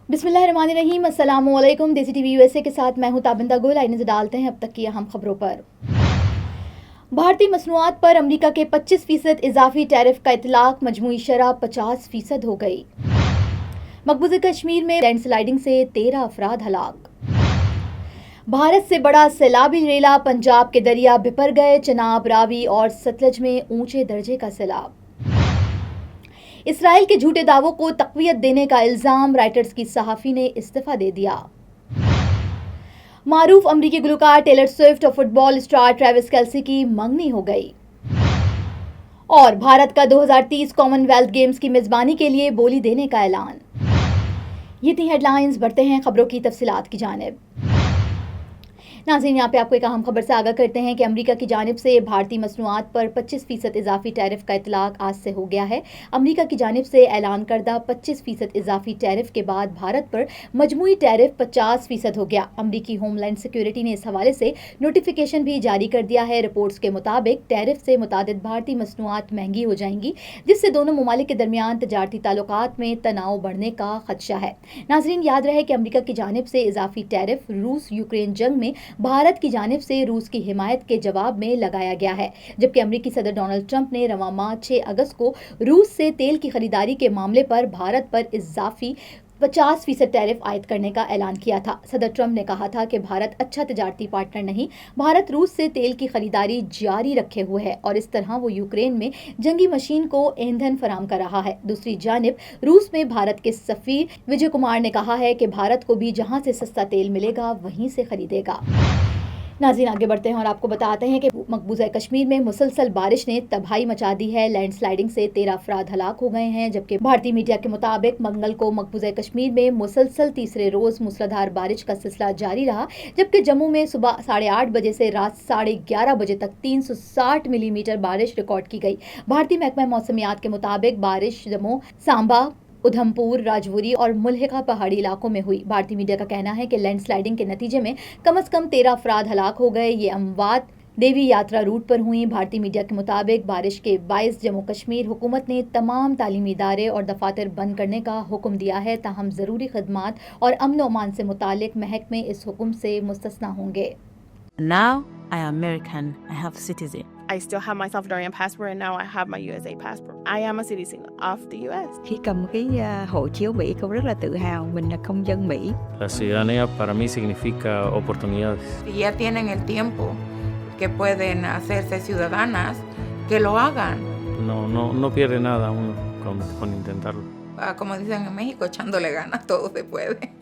बिस्मिल्लाहिर्रहमानिर्रहीम, अस्सलाम वालेकुम। देसी टीवी यूएसए के साथ मैं हूं ताबिंदा गुल। आइए नजर डालते हैं अब तक की अहम खबरों पर। भारतीय मसनूआत पर अमेरिका के 25% इजाफी टैरिफ का इतलाक, मजमूई शरह 50% हो गई। मकबूजा कश्मीर में लैंडस्लाइडिंग से 13 अफराद हलाक। भारत से बड़ा सैलाबी रेला, पंजाब के दरिया बिपर गए, चनाब, रावी और सतलज में ऊंचे दर्जे का सैलाब। इसराइल के झूठे दावों को तक़वियत देने का इल्जाम, राइटर्स की सहाफ़ी ने इस्तीफा दे दिया। मारूफ अमरीकी गुलकार टेलर स्विफ्ट और फुटबॉल स्टार ट्रेविस केल्सी की मंगनी हो गई। और भारत का 2030 कॉमनवेल्थ गेम्स की मेजबानी के लिए बोली देने का ऐलान। ये थी हेडलाइंस। बढ़ते हैं खबरों की तफसीलात की जानिब। नाज़रीन, यहाँ पे आपको एक अहम खबर से आगाह करते हैं कि अमेरिका की जानिब से भारतीय मसनूआत पर 25% इजाफी टैरिफ का इतलाक आज से हो गया है। अमेरिका की जानिब से ऐलान करदा 25% इजाफी टैरिफ के बाद भारत पर मजमूई टैरिफ 50% हो गया। अमरीकी होमलैंड सिक्योरिटी ने इस हवाले से नोटिफिकेशन भी जारी कर दिया है। रिपोर्ट्स के मुताबिक टैरिफ से मुतादिद भारतीय मसनूआत महंगी हो जाएंगी, जिससे दोनों ममालिक के दरमियान तजारती ताल्लुकात में तनाव बढ़ने का खदशा है। नाज़रीन, याद रहे कि अमरीका की जानिब से इजाफी टैरिफ रूस यूक्रेन जंग में भारत की जानिब से रूस की हिमायत के जवाब में लगाया गया है, जबकि अमेरिकी सदर डोनाल्ड ट्रंप ने रवां माह 6 अगस्त को रूस से तेल की खरीदारी के मामले पर भारत पर इजाफी 50% टैरिफ आयद करने का ऐलान किया था। सदर ट्रंप ने कहा था कि भारत अच्छा तजारती पार्टनर नहीं, भारत रूस से तेल की खरीदारी जारी रखे हुए है और इस तरह वो यूक्रेन में जंगी मशीन को ईंधन फराम कर रहा है। दूसरी जानिब रूस में भारत के सफीर विजय कुमार ने कहा है कि भारत को भी जहां से सस्ता तेल मिलेगा वहीं से खरीदेगा। नाज़रीन, आगे बढ़ते हैं और आपको बताते हैं कि मकबूजा कश्मीर में मुसलसल बारिश ने तबाही मचा दी है। लैंडस्लाइडिंग से 13 अफराद हलाक हो गए हैं, जबकि भारतीय मीडिया के मुताबिक मंगल को मकबूजा कश्मीर में मुसलसल तीसरे रोज मूसलाधार बारिश का सिलसिला जारी रहा, जबकि जम्मू में सुबह 8:30 बजे से रात 11:30 बजे तक 360 मिलीमीटर बारिश रिकॉर्ड की गई। भारतीय महकमा मौसमियात के मुताबिक बारिश जम्मू, सांबा, उधमपुर, राजौरी और मुल्हिका पहाड़ी इलाकों में हुई। भारतीय मीडिया का कहना है कि लैंडस्लाइडिंग के नतीजे में कम से कम 13 अफराद हलाक हो गए। ये अमवात देवी यात्रा रूट पर हुई। भारतीय मीडिया के मुताबिक बारिश के बायस जम्मू कश्मीर हुकूमत ने तमाम तालीमी इदारे और दफातर बंद करने का हुक्म दिया है, ताहम ज़रूरी खदमात और अमन अमान से मुतालिक महकमे इस हुक्म से मुस्तस्ना होंगे। Now I am American. I have citizen. I still have my Salvadorian passport and now I have my USA passport. I am a citizen of the US. Khi cầm cái hộ chiếu Mỹ, cô rất là tự hào mình là công dân Mỹ. La ciudadanía para mí significa oportunidades. Si ya tienen el tiempo que pueden hacerse ciudadanas, que lo hagan. No pierde nada uno con intentarlo. Como dicen en México, echándole ganas todo se puede.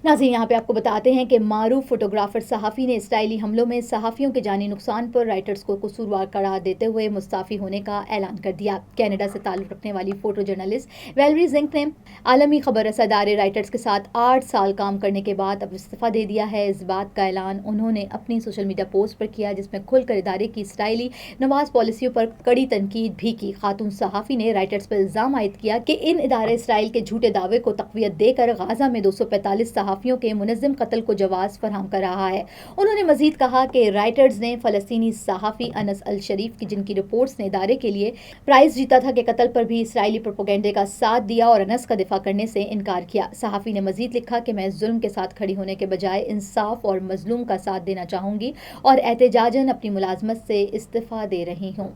नाज़रीन, यहाँ पे आपको बताते हैं कि मारूफ photographer सहाफ़ी ने Israeli हमलों में सहाफ़ियों के जानी नुकसान पर राइटर्स को कसूरवार करार देते हुए मुस्ताफ़ी होने का ऐलान कर दिया। कनाडा से ताल्लुक़ रखने वाली फ़ोटो जर्नलिस्ट वैलेरी जिंक ने आलमी खबर रसादारे राइटर्स के साथ 8 साल काम करने के बाद अब इस्तीफ़ा दे दिया है। इस बात का ऐलान उन्होंने अपनी सोशल मीडिया पोस्ट पर किया, जिसमें खुलकर इदारे की इसराइली नवाज पॉलिसियों पर कड़ी तनकीद भी की। खातून सहाफ़ी ने राइटर्स पर इल्ज़ाम आयद किया कि इन इदारे इसराइल के झूठे दावे को तक़वियत देकर गाज़ा में 245 सहाफ़ियों के मुनज़्ज़म कत्ल को जवाज़ फराहम कर रहा है। उन्होंने मज़ीद कहा कि राइटर्स ने फ़लस्तीनी सहाफ़ी अनस अल शरीफ की, जिनकी रिपोर्ट्स ने इदारे के लिए प्राइज़ जीता था, के कत्ल पर भी इसराइली प्रोपेगेंडे का साथ दिया और अनस का दिफा करने से इनकार किया। सहाफ़ी ने मज़ीद लिखा कि मैं जुल्म के साथ खड़ी होने के बजाय इंसाफ और मज़लूम का साथ देना चाहूँगी और एहतजाजन अपनी मुलाजमत से इस्तीफ़ा दे रही हूँ।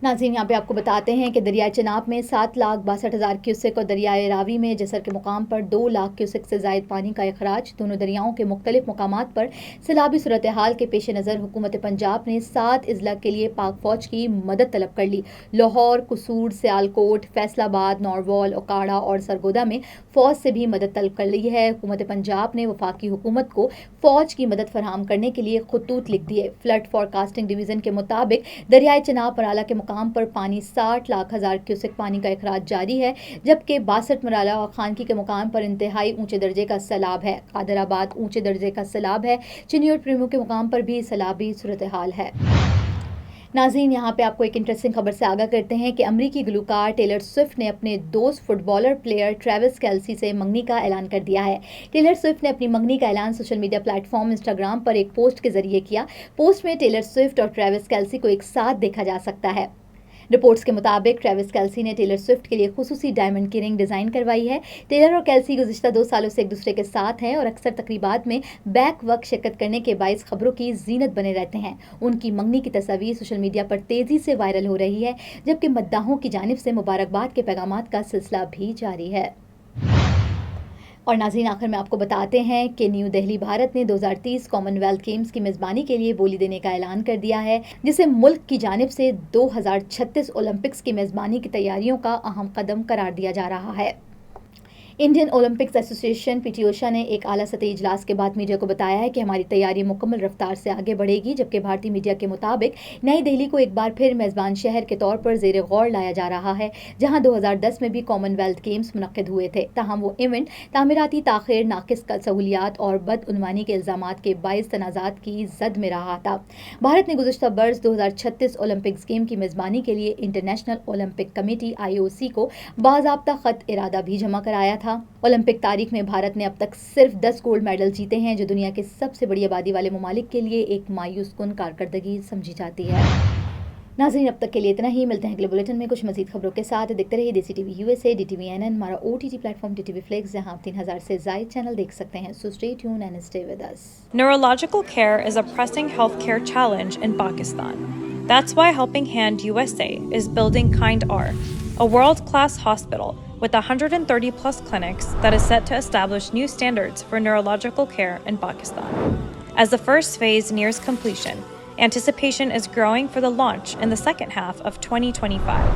नाज़रीन, यहाँ पे आपको बताते हैं कि दरियाए चनाब में 7,62,000 क्यूसेक और दरियाए रावी में जसर के मुकाम पर 2 लाख क्यूसेक से ज़ायद पानी का अखराज। दोनों दरियाओं के मुख्तलिफ मुकामात पर सैलाबी सूरत हाल के पेश नज़र हुकूमत पंजाब ने 7 अजला के लिए पाक फ़ौज की मदद तलब कर ली। लाहौर, कसूर, सियालकोट, फैसलाबाद, नौरवाल, ओकाड़ा और सरगोदा में फ़ौज से भी मदद तलब कर ली है। हुकूमत पंजाब ने वफाकी हुकूमत को फ़ौज की मदद फराहम करने के लिए खतूत लिख दिए। फ्लड फॉरकास्टिंग डिवीज़न के मुताबिक दरियाए चनाब मराला के मुकाम पर पानी 60 लाख हज़ार क्यूसेक पानी का अखराज जारी है, जबकि 62 मराला और खानकी के मुकाम पर इंतहाई ऊंचे दर्जे का सैलाब है। कादराबाद ऊंचे दर्जे का सैलाब है। चिनी और प्रीमो के मुकाम पर भी सैलाबी सूरत हाल है। नाज़रीन, यहाँ पे आपको एक इंटरेस्टिंग खबर से आगाह करते हैं कि अमरीकी गुलकार टेलर स्विफ्ट ने अपने दोस्त फुटबॉलर प्लेयर ट्रेविस केल्सी से मंगनी का ऐलान कर दिया है। टेलर स्विफ्ट ने अपनी मंगनी का ऐलान सोशल मीडिया प्लेटफॉर्म इंस्टाग्राम पर एक पोस्ट के जरिए किया। पोस्ट में टेलर स्विफ्ट और ट्रेविस केल्सी को एक साथ देखा जा सकता है। रिपोर्ट्स के मुताबिक ट्रेविस केल्सी ने टेलर स्विफ्ट के लिए खुसूसी डायमंड की रिंग डिजाइन करवाई है। टेलर और केल्सी गुज़िश्ता 2 सालों से एक दूसरे के साथ हैं और अक्सर तकरीबात में बैक वक्त शिरकत करने के बाइस खबरों की जीनत बने रहते हैं। उनकी मंगनी की तस्वीर सोशल मीडिया पर तेजी से वायरल हो रही है, जबकि मद्दाहों की जानिब से मुबारकबाद के पैगामात का सिलसिला भी जारी है। और नाज़रीन, आखिर में आपको बताते हैं कि न्यू दिल्ली भारत ने 2030 कॉमनवेल्थ गेम्स की मेज़बानी के लिए बोली देने का ऐलान कर दिया है, जिसे मुल्क की जानिब से 2036 ओलंपिक्स की मेज़बानी की तैयारियों का अहम कदम करार दिया जा रहा है। Indian Olympics association PT Usha ने एक आला सतही इजलास के बाद मीडिया को बताया है कि हमारी तैयारी मुकम्मल रफ्तार से आगे बढ़ेगी, जबकि भारतीय मीडिया के मुताबिक नई दिल्ली को एक बार फिर मेज़बान शहर के तौर पर ज़ेर गौर लाया जा रहा है, जहां 2010 में भी कॉमनवेल्थ गेम्स मुनक्किद हुए थे। ताहम वो इवेंट तामीराती ताख़ीर, नाकिस सहूलियात और बदउनवानी के इल्ज़ामात के बाइस तनाज़ात की जद में रहा था। भारत ने गुज़िश्ता बरस 2036 ओलंपिक्स गेम की मेज़बानी के लिए इंटरनेशनल ओलंपिक कमेटी IOC को बाज़ाब्ता ख़त इरादा भी जमा कराया था। ओलंपिक तारीख में भारत ने अब तक सिर्फ 10 गोल्ड मेडल जीते हैं, जो दुनिया के सबसे बड़ी आबादी वाले ममालिक के लिए एक मायूस कुन कारकर्दगी समझी जाती है। नाज़रीन, अब तक के लिए इतना ही। मिलते हैं अगले बुलेटिन में कुछ मज़ीद खबरों के साथ। देखते रहिए देसी टीवी USA, DTV NN, हमारा OTT प्लेटफॉर्म DTV Flix, जहां आप 3000 से ज़ायद चैनल देख सकते हैं। So stay tuned and stay with us. Neurological care is a pressing healthcare challenge in Pakistan. That's why Helping Hand USA is building Kind R, a world-class hospital with 130 plus clinics that is set to establish new standards for neurological care in Pakistan. As the first phase nears completion, anticipation is growing for the launch in the second half of 2025.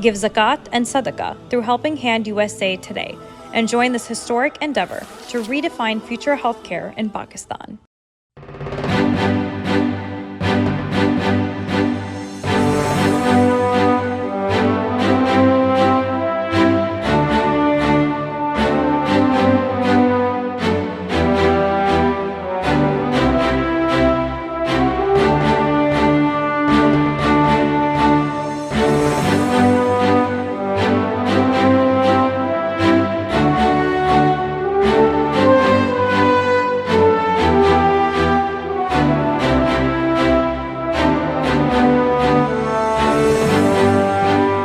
Give zakat and sadaqah through Helping Hand USA today and join this historic endeavor to redefine future healthcare in Pakistan.